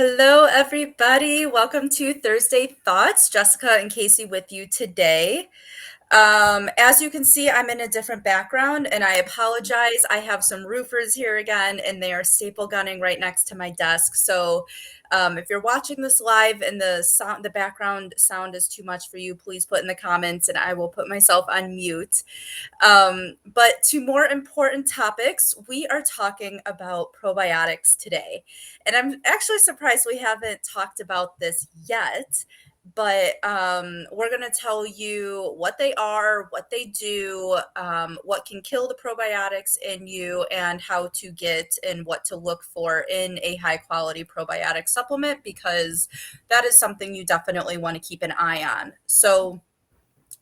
Hello, everybody. Welcome to Thursday Thoughts. Jessica and Casey with you today. As you can see, I'm in a different background and I apologize. I have some roofers here again and they are staple gunning right next to my desk. So if you're watching this live and the background sound is too much for you, please put in the comments and I will put myself on mute. But to more important topics, we are talking about probiotics today. And I'm actually surprised we haven't talked about this yet, but we're going to tell you what they are, what they do, what can kill the probiotics in you, and how to get and what to look for in a high quality probiotic supplement, because that is something you definitely want to keep an eye on. So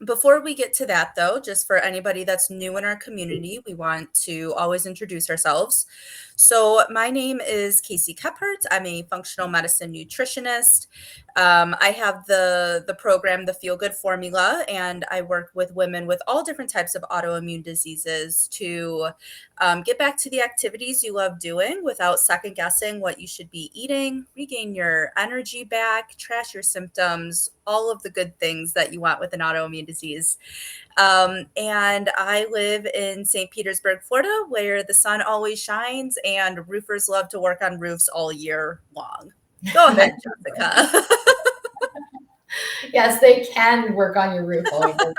before we get to that, though, just for anybody that's new in our community, we want to always introduce ourselves. So my name is Casey Kephart. I'm a functional medicine nutritionist. I have the program, the Feel Good Formula, and I work with women with all different types of autoimmune diseases to get back to the activities you love doing without second guessing what you should be eating, regain your energy back, trash your symptoms, all of the good things that you want with an autoimmune disease. And I live in St. Petersburg, Florida, where the sun always shines and roofers love to work on roofs all year long. Go ahead, Jessica. Yes, they can work on your roof all year.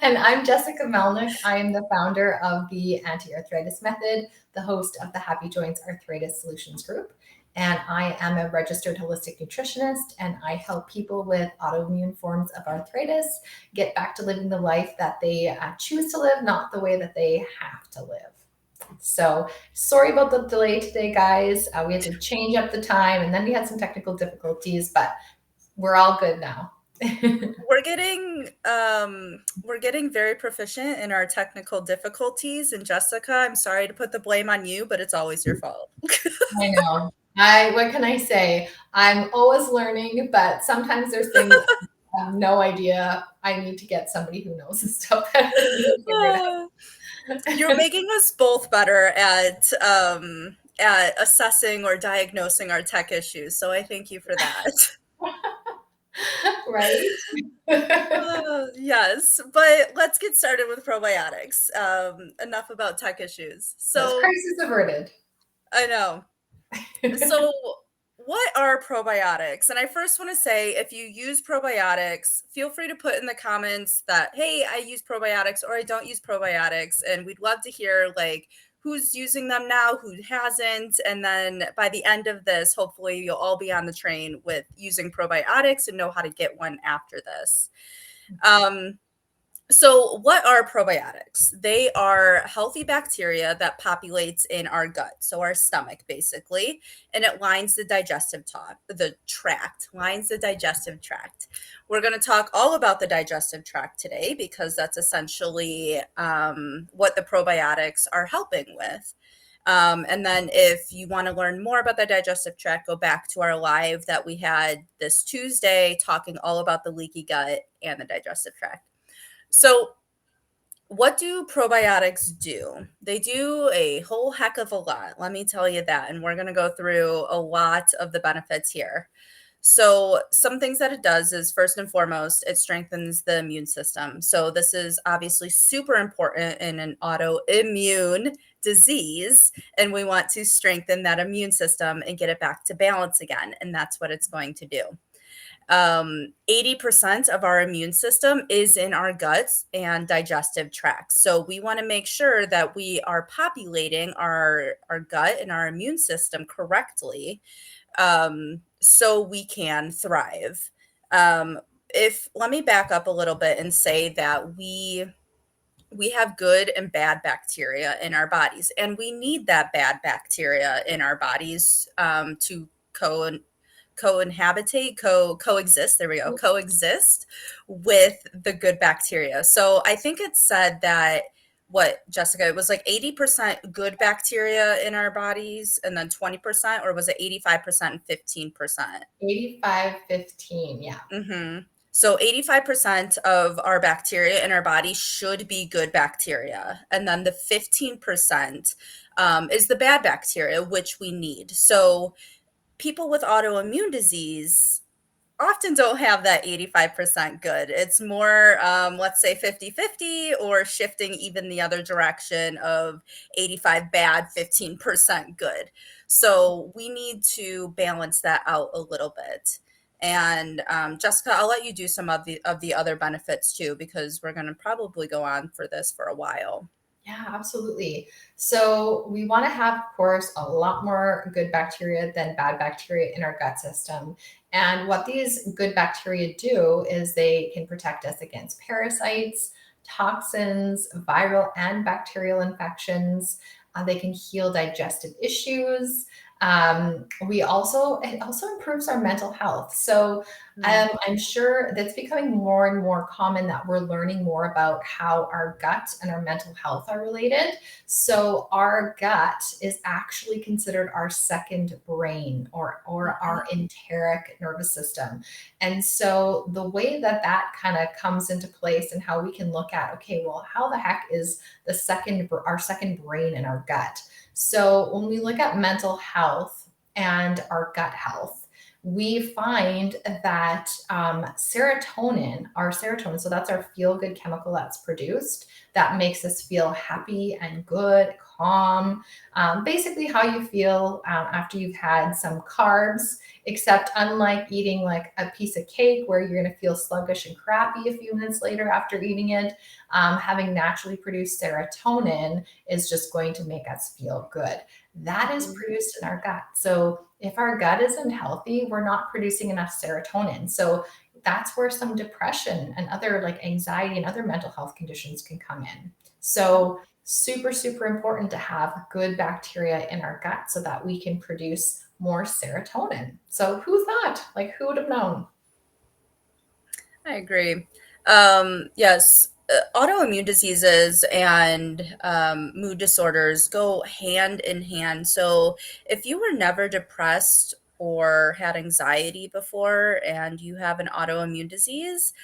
And I'm Jessica Melnick. I am the founder of the Anti-Arthritis Method, the host of the Happy Joints Arthritis Solutions Group. And I am a registered holistic nutritionist, and I help people with autoimmune forms of arthritis get back to living the life that they choose to live, not the way that they have to live. So sorry about the delay today, guys. We had to change up the time, and then we had some technical difficulties, but we're all good now. We're getting very proficient in our technical difficulties. And Jessica, I'm sorry to put the blame on you, but it's always your fault. I know. What can I say? I'm always learning, but sometimes there's things I have no idea. I need to get somebody who knows this stuff better than me to figure it out. You're making us both better at assessing or diagnosing our tech issues. So I thank you for that. Right? Yes, but let's get started with probiotics. Enough about tech issues. Yes, So crisis averted. I know. So what are probiotics? And I first want to say, if you use probiotics, feel free to put in the comments that, hey, I use probiotics or I don't use probiotics. And we'd love to hear like who's using them now, who hasn't. And then by the end of this, hopefully you'll all be on the train with using probiotics and know how to get one after this. So what are probiotics? They are healthy bacteria that populates in our gut, so our stomach basically, and it lines the digestive tract. We're going to talk all about the digestive tract today because that's essentially what the probiotics are helping with. And then if you want to learn more about the digestive tract, go back to our live that we had this Tuesday talking all about the leaky gut and the digestive tract. So what do probiotics do? They do a whole heck of a lot. Let me tell you that. And we're going to go through a lot of the benefits here. So some things that it does is, first and foremost, it strengthens the immune system. So this is obviously super important in an autoimmune disease. And we want to strengthen that immune system and get it back to balance again. And that's what it's going to do. 80% of our immune system is in our guts and digestive tracts. So we want to make sure that we are populating our gut and our immune system correctly, so we can thrive. Let me back up a little bit and say that we have good and bad bacteria in our bodies, and we need that bad bacteria in our bodies to coexist. There we go. Coexist with the good bacteria. So I think it said that Jessica, it was like 80% good bacteria in our bodies and then 20%, or was it 85% and 15%? 85, 15, yeah. Mm-hmm. So 85% of our bacteria in our body should be good bacteria. And then the 15% is the bad bacteria, which we need. So people with autoimmune disease often don't have that 85% good. It's more, let's say 50-50, or shifting even the other direction of 85 bad, 15% good. So we need to balance that out a little bit. And Jessica, I'll let you do some of the other benefits too, because we're going to probably go on for this for a while. Yeah, absolutely. So we want to have, of course, a lot more good bacteria than bad bacteria in our gut system. And what these good bacteria do is they can protect us against parasites, toxins, viral and bacterial infections. They can heal digestive issues. It also improves our mental health. So Mm. I'm sure that's becoming more and more common that we're learning more about how our gut and our mental health are related. So our gut is actually considered our second brain, or our enteric nervous system. And so the way that that kind of comes into place and how we can look at, okay, well, how the heck is our second brain in our gut? So when we look at mental health and our gut health, we find that serotonin, so that's our feel good chemical that's produced that makes us feel happy and good, calm, basically how you feel after you've had some carbs, except unlike eating like a piece of cake where you're going to feel sluggish and crappy a few minutes later after eating it, having naturally produced serotonin is just going to make us feel good. That is Mhm. produced in our gut. So if our gut isn't healthy, we're not producing enough serotonin. So that's where some depression and other like anxiety and other mental health conditions can come in. So super, super important to have good bacteria in our gut so that we can produce more serotonin. So who thought? Like who would have known? I agree. Yes, autoimmune diseases and mood disorders go hand in hand. So if you were never depressed or had anxiety before and you have an autoimmune disease,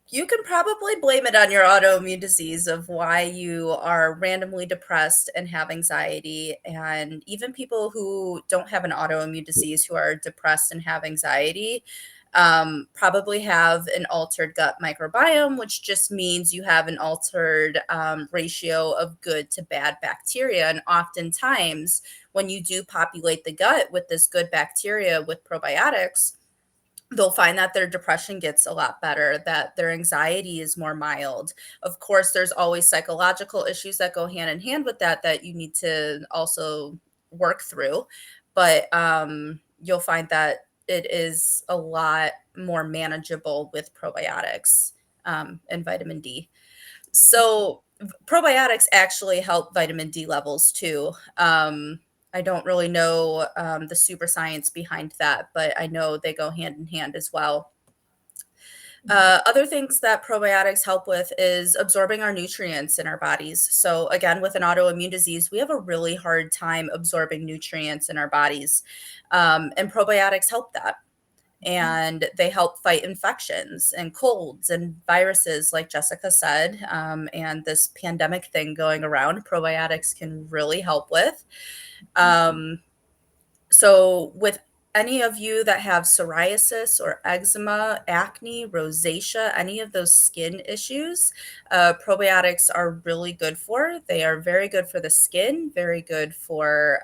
you can probably blame it on your autoimmune disease of why you are randomly depressed and have anxiety. And even people who don't have an autoimmune disease who are depressed and have anxiety probably have an altered gut microbiome, which just means you have an altered ratio of good to bad bacteria. And oftentimes, when you do populate the gut with this good bacteria with probiotics, they'll find that their depression gets a lot better, that their anxiety is more mild. Of course, there's always psychological issues that go hand in hand with that that you need to also work through. But you'll find that it is a lot more manageable with probiotics and vitamin D. So probiotics actually help vitamin D levels too. I don't really know the super science behind that, but I know they go hand in hand as well. Other things that probiotics help with is absorbing our nutrients in our bodies. So, again, with an autoimmune disease, we have a really hard time absorbing nutrients in our bodies. And probiotics help that, and they help fight infections and colds and viruses, like Jessica said, and this pandemic thing going around. Probiotics can really help with. Um, so, with any of you that have psoriasis or eczema, acne, rosacea, any of those skin issues, probiotics are really good for. They are very good for the skin, very good for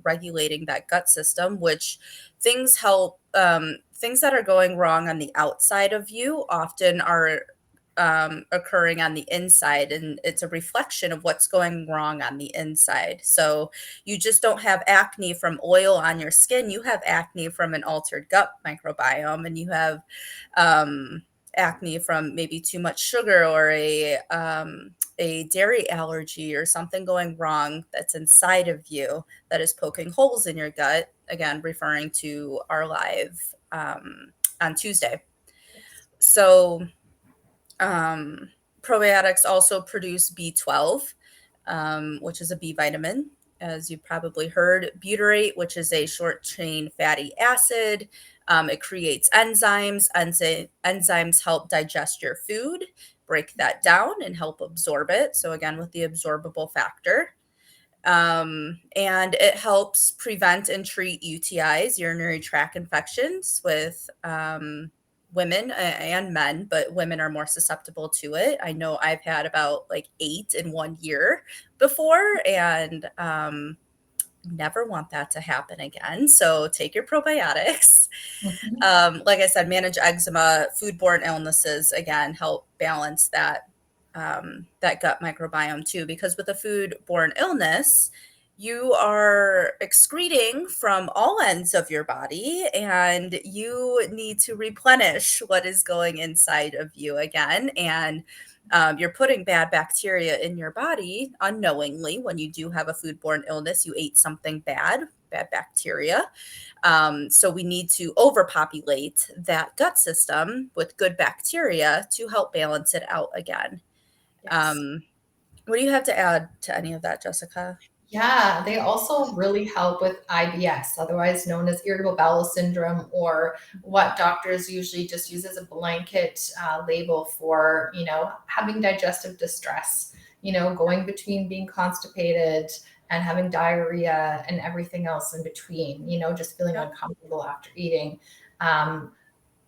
regulating that gut system, which things that are going wrong on the outside of you often are occurring on the inside, and it's a reflection of what's going wrong on the inside. So, you just don't have acne from oil on your skin. You have acne from an altered gut microbiome, and you have um, acne from maybe too much sugar, or a dairy allergy, or something going wrong that's inside of you that is poking holes in your gut. Again, referring to our live on Tuesday. So, um, probiotics also produce B12, which is a B vitamin. as you probably heard, butyrate, which is a short chain fatty acid. It creates enzymes. Enzymes help digest your food, break that down, and help absorb it. So, again, with the absorbable factor. And it helps prevent and treat UTIs, urinary tract infections, with women and men, but women are more susceptible to it. I know I've had about like 8 in 1 year before, and never want that to happen again. So take your probiotics. Mhm. Like I said, manage eczema, foodborne illnesses, again, help balance that gut microbiome too. Because with a foodborne illness, you are excreting from all ends of your body, and you need to replenish what is going inside of you again. And you're putting bad bacteria in your body unknowingly. When you do have a foodborne illness, you ate something bad bacteria. So we need to overpopulate that gut system with good bacteria to help balance it out again. Yes. Um, what do you have to add to any of that, Jessica? Yeah, they also really help with IBS, otherwise known as irritable bowel syndrome, or what doctors usually just use as a blanket label for, having digestive distress, going between being constipated and having diarrhea and everything else in between, just feeling Yep. uncomfortable after eating. Um,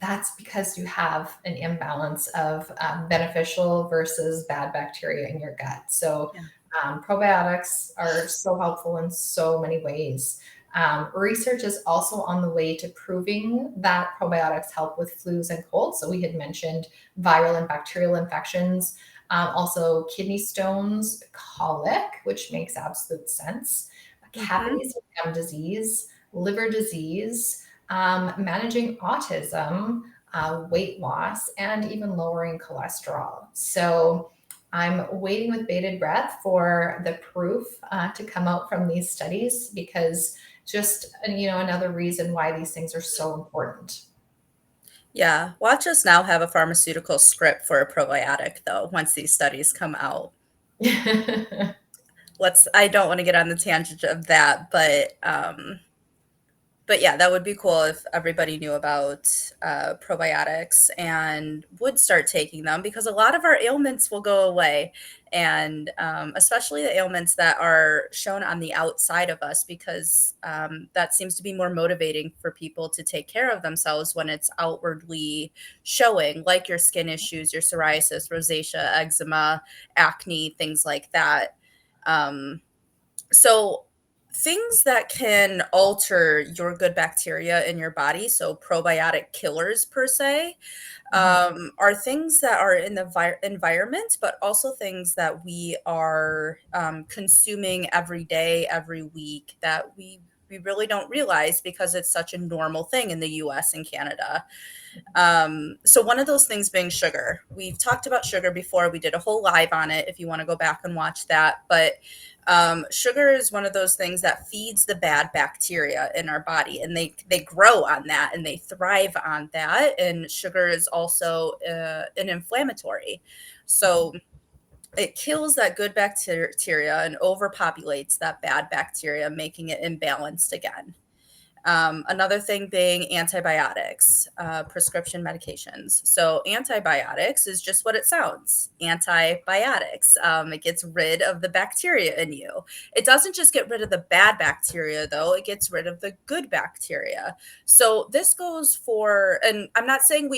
that's because you have an imbalance of beneficial versus bad bacteria in your gut. So, Yeah. probiotics are so helpful in so many ways. Research is also on the way to proving that probiotics help with flus and colds. So, we had mentioned viral and bacterial infections, also kidney stones, colic, which makes absolute sense, Hmm. cavities and gum disease, liver disease, managing autism, weight loss, and even lowering cholesterol. So I'm waiting with bated breath for the proof to come out from these studies, because just another reason why these things are so important. Yeah. Watch us now have a pharmaceutical script for a probiotic, though, once these studies come out. I don't want to get on the tangent of that, but yeah, that would be cool if everybody knew about probiotics and would start taking them, because a lot of our ailments will go away. And especially the ailments that are shown on the outside of us, because that seems to be more motivating for people to take care of themselves when it's outwardly showing, like your skin issues, your psoriasis, rosacea, eczema, acne, things like that. Um, so, things that can alter your good bacteria in your body, so probiotic killers per se, Mhm. are things that are in the environment, but also things that we are consuming every day, every week, that we really don't realize because it's such a normal thing in the US and Canada. So one of those things being sugar. We've talked about sugar before. We did a whole live on it if you want to go back and watch that. But sugar is one of those things that feeds the bad bacteria in our body, and they grow on that and they thrive on that. And sugar is also an inflammatory. So it kills that good bacteria and overpopulates that bad bacteria, making it imbalanced again. Another thing being antibiotics, prescription medications. So, antibiotics is just what it sounds, antibiotics. It gets rid of the bacteria in you. It doesn't just get rid of the bad bacteria, though, it gets rid of the good bacteria. So, this goes for, and I'm not saying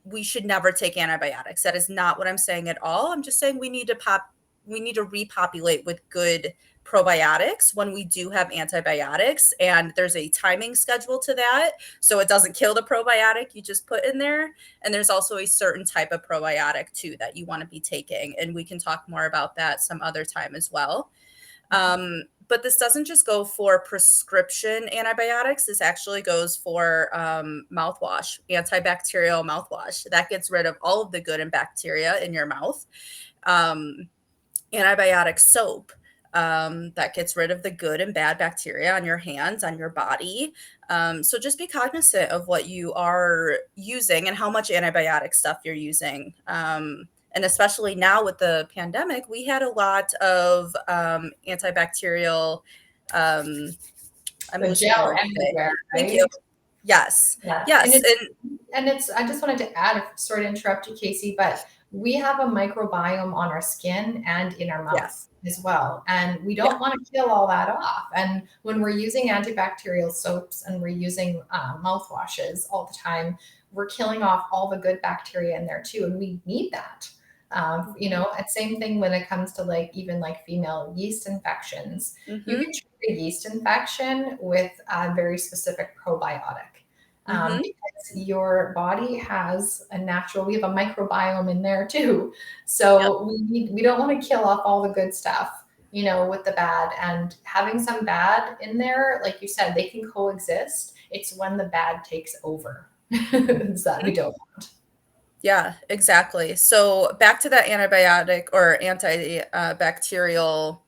we should never take antibiotics. That is not what I'm saying at all. I'm just saying we need to repopulate with good probiotics when we do have antibiotics, and there's a timing schedule to that, so it doesn't kill the probiotic you just put in there. And there's also a certain type of probiotic too that you want to be taking, and we can talk more about that some other time as well. But this doesn't just go for prescription antibiotics. This actually goes for mouthwash, antibacterial mouthwash that gets rid of all of the good and bacteria in your mouth. um, Antibiotic soap that gets rid of the good and bad bacteria on your hands, on your body. So just be cognizant of what you are using and how much antibiotic stuff you're using. And especially now with the pandemic, we had a lot of antibacterial. I'm The losing the gel word today. everywhere, Thank you. right? Yes. Yeah, Yes. And and it's I just wanted to add, sorry to interrupt you, Casey, but we have a microbiome on our skin and in our mouth yes. as well. And we Yeah. don't want to kill all that off. And when we're using antibacterial soaps and we're using mouthwashes all the time, we're killing off all the good bacteria in there too. And we need that. Mhm. And same thing when it comes to like even like female yeast infections. You can Mhm. treat a yeast infection with a very specific probiotic Mhm. because your body has we have a microbiome in there too. Yep. So we don't want to kill off all the good stuff, with the bad, and having some bad in there, like you said, they can coexist. It's when the bad takes over is that we Mhm. don't. Yeah, exactly. So back to that antibiotic or antibacterial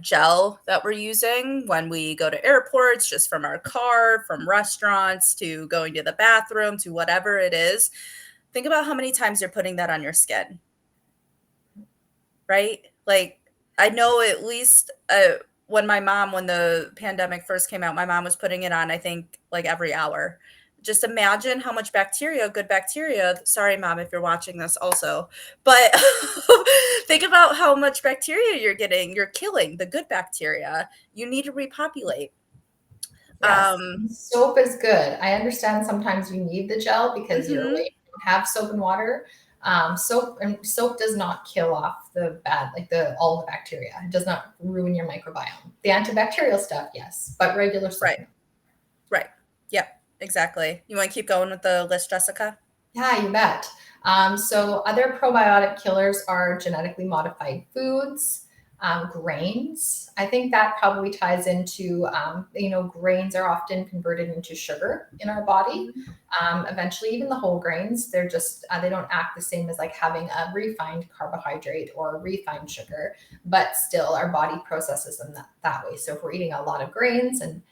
gel that we're using when we go to airports, just from our car, from restaurants to going to the bathroom to whatever it is. Think about how many times you're putting that on your skin, right? Like, I know at least when the pandemic first came out, my mom was putting it on, I think, like every hour. Just imagine how much bacteria, good bacteria. Sorry, mom, if you're watching this also, but think about how much bacteria you're getting. You're killing the good bacteria. You need to repopulate. Yes, Um, soap is good. I understand sometimes you need the gel because you're away, mhm. you don't have soap and water. Soap does not kill off the bad, like the all the bacteria. It does not ruin your microbiome. The antibacterial stuff, yes, but regular soap, Right, no. right. Yep, exactly. You want to keep going with the list, Jessica? Yeah, you bet. So other probiotic killers are genetically modified foods, grains. I think that probably ties into, grains are often converted into sugar in our body. Mhm. Eventually, even the whole grains, they don't act the same as like having a refined carbohydrate or a refined sugar, but still our body processes them that way. So if we're eating a lot of grains and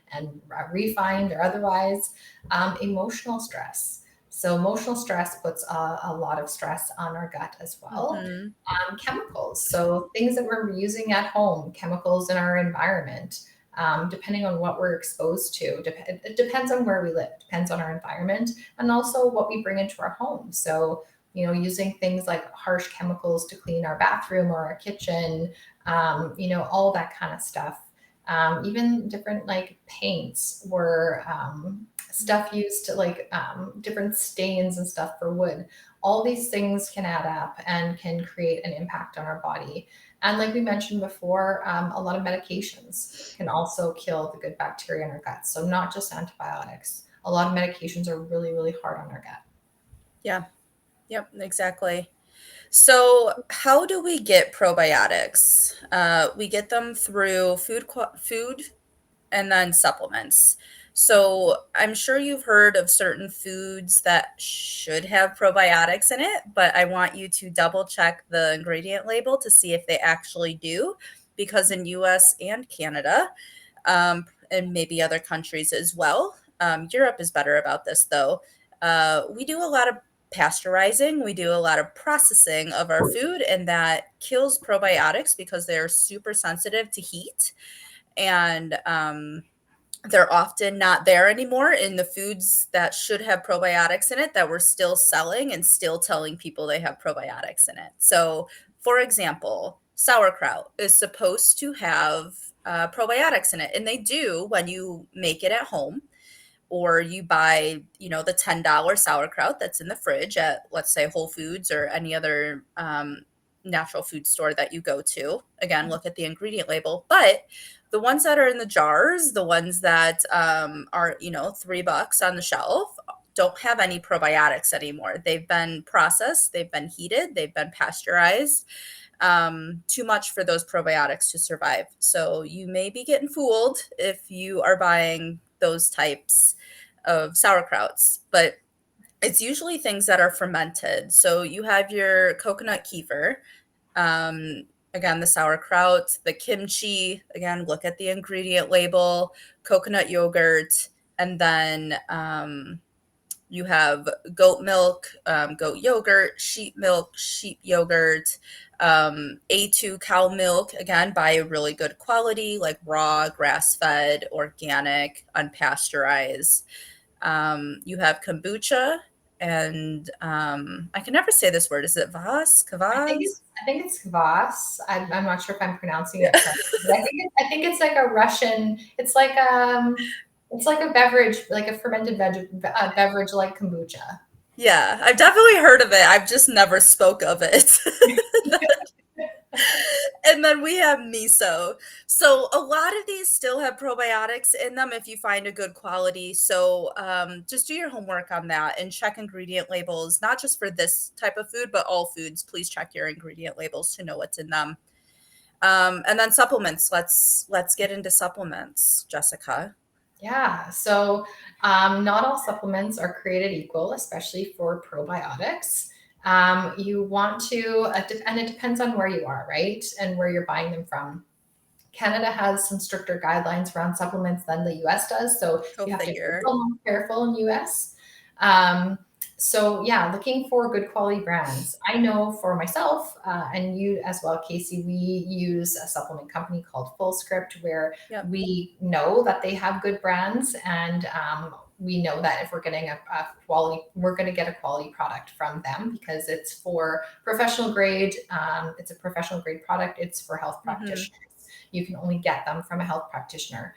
refined or otherwise, emotional stress. So emotional stress puts a lot of stress on our gut as well. Mhm. Chemicals, so things that we're using at home, chemicals in our environment, depending on what we're exposed to. It depends on where we live, depends on our environment, and also what we bring into our home. So, using things like harsh chemicals to clean our bathroom or our kitchen, all that kind of stuff. Even different like paints or stuff used to like different stains and stuff for wood. All these things can add up and can create an impact on our body. And like we mentioned before, a lot of medications can also kill the good bacteria in our gut. So not just antibiotics. A lot of medications are really, really hard on our gut. Yeah. Yep, exactly. So, how do we get probiotics? We get them through food and then supplements. So, I'm sure you've heard of certain foods that should have probiotics in it, but I want you to double check the ingredient label to see if they actually do, because in US and Canada, and maybe other countries as well. Europe is better about this, though. We do a lot of pasteurizing, we do a lot of processing of our food, and that kills probiotics because they're super sensitive to heat. And they're often not there anymore in the foods that should have probiotics in it that we're still selling and still telling people they have probiotics in it. So, for example, sauerkraut is supposed to have probiotics in it, and they do when you make it at home or you buy, the $10 sauerkraut that's in the fridge at, let's say, Whole Foods or any other natural food store that you go to. Again, look at the ingredient label. But the ones that are in the jars, the ones that are, $3 on the shelf, don't have any probiotics anymore. They've been processed, they've been heated, they've been pasteurized, too much for those probiotics to survive. So you may be getting fooled if you are buying those types of sauerkrauts, but it's usually things that are fermented. So you have your coconut kefir, um, again, the sauerkraut, the kimchi, again, look at the ingredient label, coconut yogurt, and then You have goat milk, goat yogurt, sheep milk, sheep yogurt, A2 cow milk, again, by a really good quality, like raw, grass fed, organic, unpasteurized. You have kombucha, and I can never say this word. Is it Vas? Kvass? I think it's kvass. I'm not sure if I'm pronouncing it correctly, but I think it's like a Russian. It's like a beverage, like a fermented beverage like kombucha. Yeah, I've definitely heard of it. I've just never spoke of it. And then we have miso. So a lot of these still have probiotics in them if you find a good quality. So just do your homework on that and check ingredient labels, not just for this type of food, but all foods. Please check your ingredient labels to know what's in them. And then supplements. Let's get into supplements, Jessica. Yeah. So, not all supplements are created equal, especially for probiotics. You want to, and it depends on where you are, right? And where you're buying them from. Canada has some stricter guidelines around supplements than the US does. So Go you have to be a figure. little more careful in US. Um, so yeah, looking for good quality brands. I know for myself, and you as well, Casey, we use a supplement company called Full Script where Yep. we know that they have good brands and we know that if we're getting a quality, we're going to get a quality product from them because it's for professional grade. It's a professional grade product. It's for health Mm-hmm. practitioners. You can only get them from a health practitioner.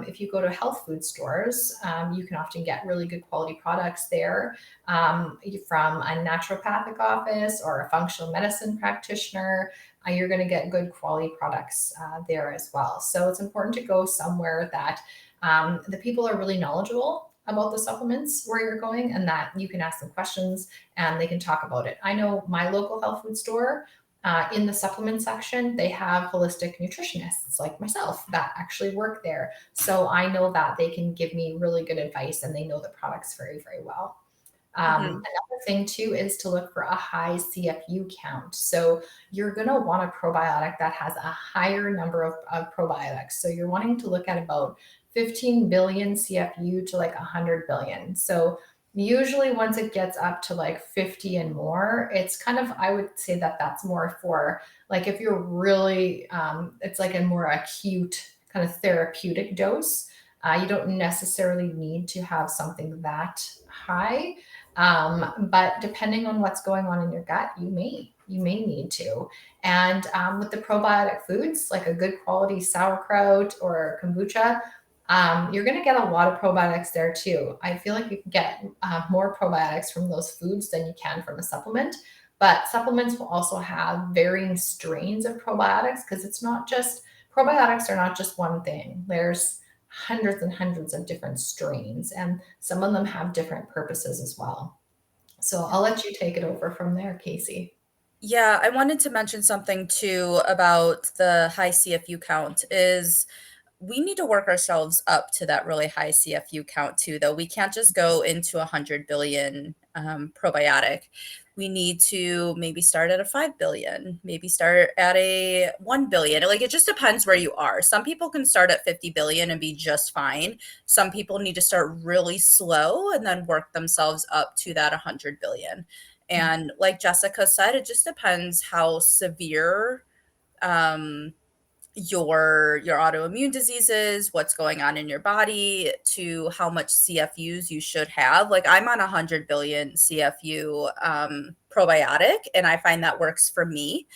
If you go to health food stores, you can often get really good quality products there from a naturopathic office or a functional medicine practitioner. You're going to get good quality products there as well. So it's important to go somewhere that the people are really knowledgeable about the supplements where you're going and that you can ask them questions and they can talk about it. I know my local health food store in the supplement section, they have holistic nutritionists like myself that actually work there. So I know that they can give me really good advice and they know the products very, very well. Mm-hmm. Another thing too is to look for a high CFU count. So you're going to want a probiotic that has a higher number of probiotics. So you're wanting to look at about 15 billion CFU to like 100 billion. So usually once it gets up to like 50 and more, it's kind of, I would say that that's more for like if you're really, it's like a more acute kind of therapeutic dose. You don't necessarily need to have something that high, but depending on what's going on in your gut, you may need to. And with the probiotic foods, like a good quality sauerkraut or kombucha, you're going to get a lot of probiotics there too. I feel like you can get more probiotics from those foods than you can from a supplement. But supplements will also have varying strains of probiotics because it's not just probiotics are not just one thing. There's hundreds and hundreds of different strains, and some of them have different purposes as well. So I'll let you take it over from there, Casey. Yeah, I wanted to mention something too about the high CFU count is we need to work ourselves up to that really high CFU count too, though. We can't just go into 100 billion probiotic. We need to maybe start at a 5 billion, maybe start at a 1 billion. Like it just depends where you are. Some people can start at 50 billion and be just fine. Some people need to start really slow and then work themselves up to that 100 billion. And like Jessica said, it just depends how severe um, your autoimmune diseases, what's going on in your body, to how much CFUs you should have. Like I'm on 100 billion CFU probiotic, and I find that works for me.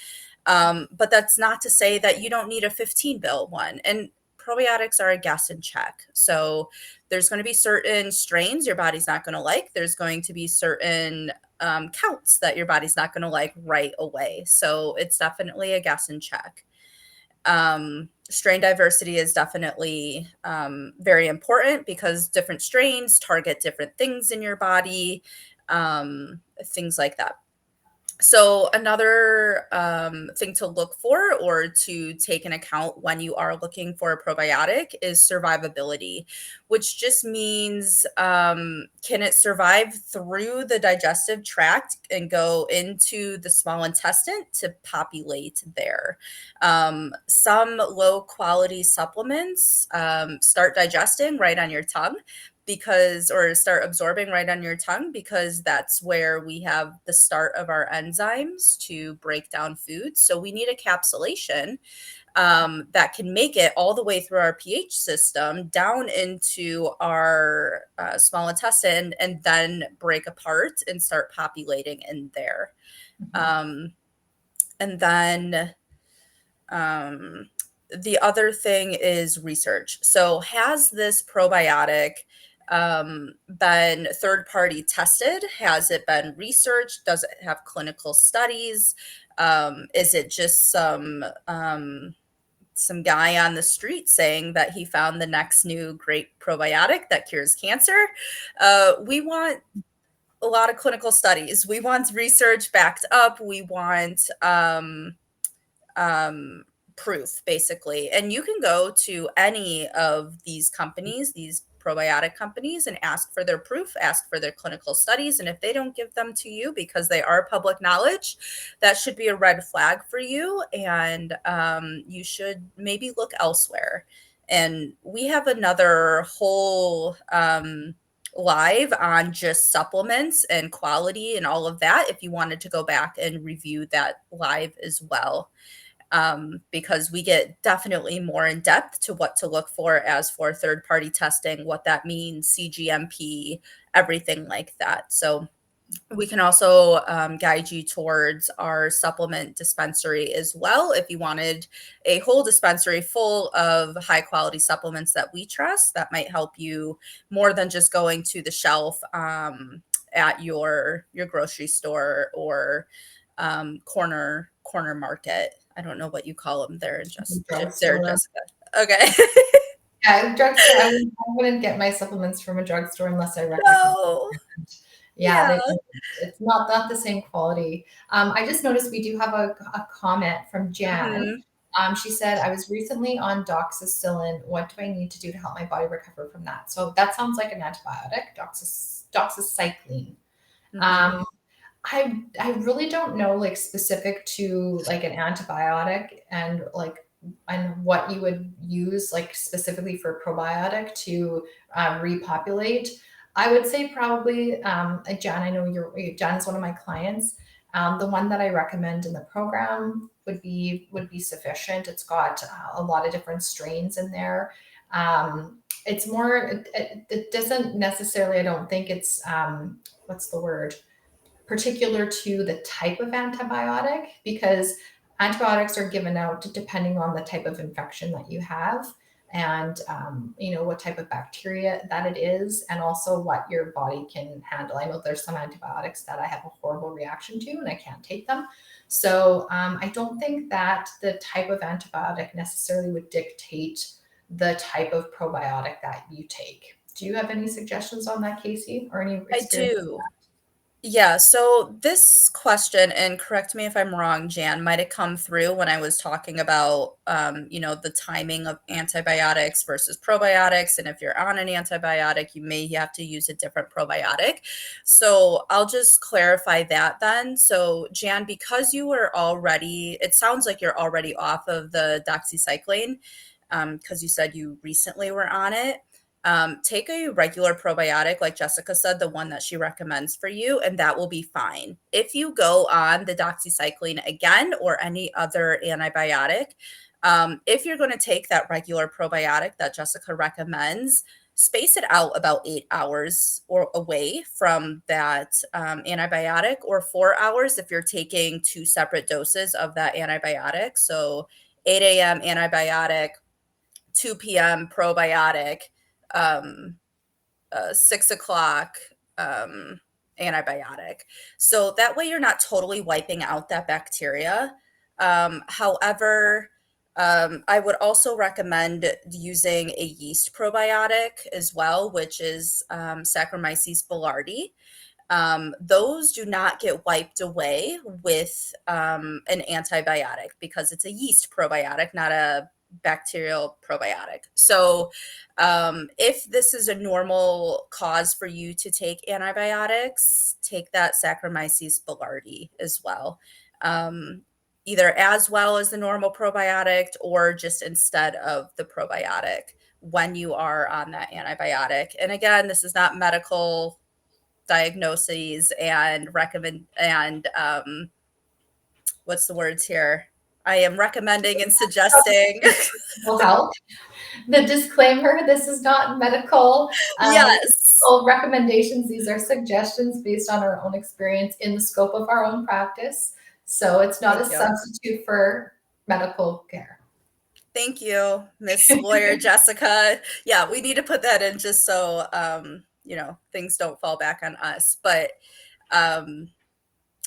But that's not to say that you don't need a 15 bill one. And probiotics are a guess and check. So there's going to be certain strains your body's not going to like. There's going to be certain counts that your body's not going to like right away. So it's definitely a guess and check. Strain diversity is definitely very important because different strains target different things in your body, things like that. So another thing to look for or to take in account when you are looking for a probiotic is survivability, which just means can it survive through the digestive tract and go into the small intestine to populate there. Some low quality supplements start digesting right on your tongue, because, or start absorbing right on your tongue, because that's where we have the start of our enzymes to break down food. So we need a capsulation that can make it all the way through our pH system down into our small intestine and then break apart and start populating in there. Mhm. Um, and then um, the other thing is research. So, has this probiotic been third party tested? Has it been researched? Does it have clinical studies? Is it just some guy on the street saying that he found the next new great probiotic that cures cancer? We want a lot of clinical studies. We want research backed up. We want um, proof, basically. And you can go to any of these companies, these probiotic companies, and ask for their proof, ask for their clinical studies. And if they don't give them to you because they are public knowledge, that should be a red flag for you. And you should maybe look elsewhere. And we have another whole live on just supplements and quality and all of that if you wanted to go back and review that live as well, because we get definitely more in depth to what to look for as for third party testing, what that means, CGMP, everything like that. So we can also guide you towards our supplement dispensary as well if you wanted a whole dispensary full of high quality supplements that we trust. That might help you more than just going to the shelf at your grocery store or corner market. I don't know what you call them there, just there, Drugstore. Jessica. Okay. Yeah, drugstore. I wouldn't get my supplements from a drugstore unless I could. No. Yeah, Yeah. it's not the same quality. I just noticed we do have a comment from Jan. Hmm. She said, I was recently on doxycycline. What do I need to do to help my body recover from that? So that sounds like an antibiotic, doxycycline. Hmm. Um, I really don't know like specific to like an antibiotic and what you would use like specifically for probiotic to repopulate. I would say probably Jan. I know Jan is one of my clients. The one that I recommend in the program would be sufficient. It's got a lot of different strains in there. It's more. It doesn't necessarily. I don't think it's what's the word particular to the type of antibiotic because antibiotics are given out depending on the type of infection that you have and what type of bacteria that it is and also what your body can handle. I know there's some antibiotics that I have a horrible reaction to and I can't take them. So I don't think that the type of antibiotic necessarily would dictate the type of probiotic that you take. Do you have any suggestions on that, Casey, or any I experience? do. Yeah, so this question, and correct me if I'm wrong, Jan, might have come through when I was talking about, the timing of antibiotics versus probiotics. And if you're on an antibiotic, you may have to use a different probiotic. So I'll just clarify that then. So, Jan, because you were already, it sounds like you're already off of the doxycycline, because you said you recently were on it. Take a regular probiotic, like Jessica said, the one that she recommends for you, and that will be fine. If you go on the doxycycline again or any other antibiotic, if you're going to take that regular probiotic that Jessica recommends, space it out about 8 hours or away from that antibiotic, or 4 hours if you're taking two separate doses of that antibiotic. So 8 a.m. antibiotic, 2 p.m. probiotic, um, 6 o'clock um, antibiotic. So that way you're not totally wiping out that bacteria. However, I would also recommend using a yeast probiotic as well, which is Saccharomyces boulardii. Those do not get wiped away with an antibiotic because it's a yeast probiotic, not a bacterial probiotic. So, if this is a normal cause for you to take antibiotics, take that Saccharomyces boulardii as well. Um, Either as well as the normal probiotic or just instead of the probiotic. when you are on that antibiotic. And again, this is not medical diagnoses and recommend and what's the words here? I am recommending and suggesting. Mental health. The disclaimer: this is not Yes. recommendations. These are suggestions based on our own experience in the scope of our own practice. So it's not a Thank you. substitute for medical care. Thank you, Miss Lawyer Jessica. Yeah, we need to put that in just so things don't fall back on us. But um,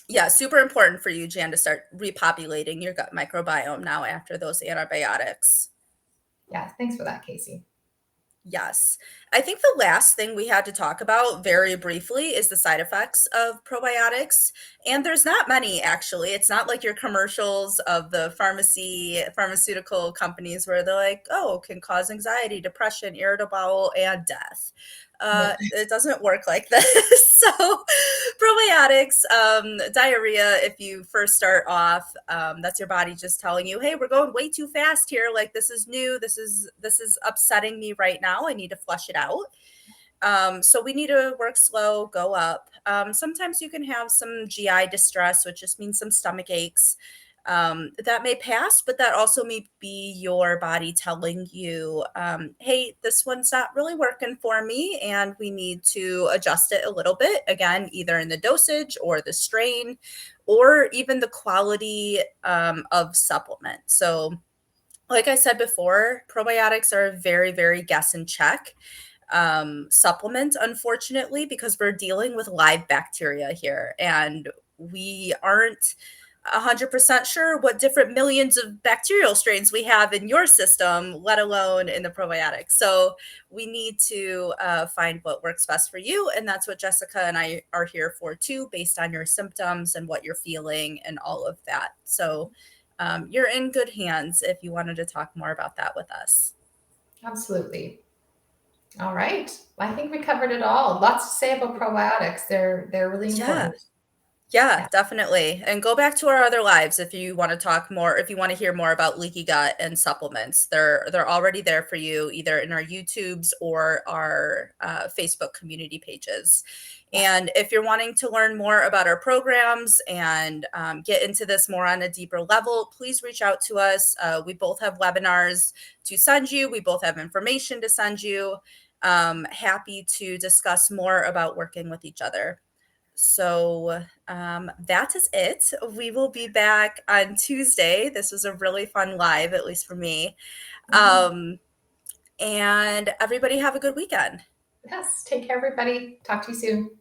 yeah, super important for you, Jan, to start repopulating your gut microbiome now after those antibiotics. Yeah, thanks for that, Casey. Yes. I think the last thing we had to talk about very briefly is the side effects of probiotics. And there's not many, actually. It's not like your commercials of the pharmaceutical companies where they're like, oh, can cause anxiety, depression, irritable bowel, and death. Yeah. It doesn't work like this. So, probiotics, diarrhea, if you first start off, that's your body just telling you, hey, we're going way too fast here. Like, this is new. This is upsetting me right now. I need to flush it out. So we need to work slow, go up. Sometimes you can have some GI distress, which just means some stomach aches. That may pass, but that also may be your body telling you, hey, this one's not really working for me, and we need to adjust it a little bit. Again, either in the dosage or the strain, or even the quality of supplement. So, like I said before, probiotics are very, very guess and check supplement, unfortunately, because we're dealing with live bacteria here and we aren't 100% sure what different millions of bacterial strains we have in your system, let alone in the probiotics. So we need to find what works best for you. And that's what Jessica and I are here for too, based on your symptoms and what you're feeling and all of that. So you're in good hands if you wanted to talk more about that with us. Absolutely. All right. I think we covered it all. Lots to say about probiotics. They're really Yeah. important. Yeah, Yeah. definitely. And go back to our other lives if you want to talk more, if you want to hear more about leaky gut and supplements. They're already there for you, either in our YouTubes or our Facebook community pages. Yeah. And if you're wanting to learn more about our programs and get into this more on a deeper level, please reach out to us. We both have webinars to send you. We both have information to send you. Happy to discuss more about working with each other. So that is it. We will be back on Tuesday. This was a really fun live, at least for me. Mhm. Um, and everybody have a good weekend. Yes. Take care, everybody. Talk to you soon.